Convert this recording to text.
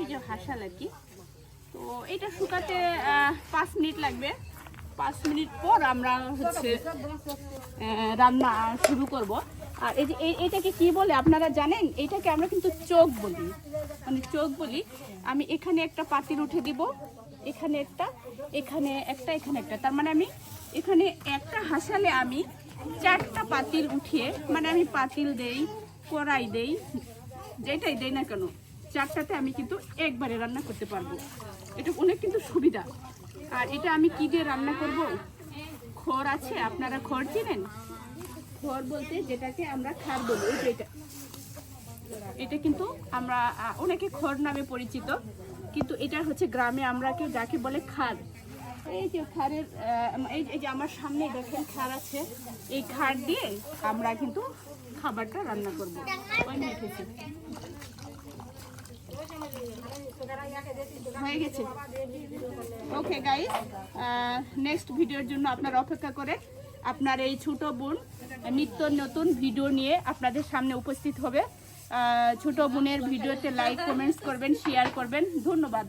এই যে হাঁসাল আর কি। তো এটা শুকাতে 5 মিনিট লাগবে। 5 মিনিট পর আমরা হচ্ছে রান্না শুরু করব। আর এই যে এটাকে কি বলে আপনারা জানেন? এটাকে আমরা কিন্তু চোখ বলি, মানে চোখ বলি। আমি এখানে একটা পাতিল উঠে দিব, এখানে একটা, এখানে একটা, এখানে একটা, তার মানে আমি এখানে একটা হাঁসালে আমি 4টা পাতিল উঠিয়ে, মানে আমি পাতিল দেই, কড়াই দেই, যেটাই দেই না কেন 4টাতে আমি কিন্তু একবারে রান্না করতে পারবো। এটা অনেক কিন্তু সুবিধা। আর এটা আমি কি দিয়ে রান্না করব? খড় আছে, আপনারা খড় চিনেন? খড় বলতে যেটাকে আমরা খার বলি, এটা কিন্তু আমরা অনেকে খড় নামে পরিচিত, কিন্তু এটা হচ্ছে গ্রামে আমরা যাকে বলে খার। এই যে খারের এই যে আমার সামনে দেখেন খার আছে, এই খার দিয়ে আমরা কিন্তু খাবারটা রান্না করবো। হয়ে গেছে। ওকে গাইস, নেক্সট ভিডিওর জন্য আপনারা অপেক্ষা করেন। আপনার এই ছোট বোন নিত্য নতুন ভিডিও নিয়ে আপনাদের সামনে উপস্থিত হবে। ছোট বোনের ভিডিওতে লাইক কমেন্টস করবেন, শেয়ার করবেন। ধন্যবাদ।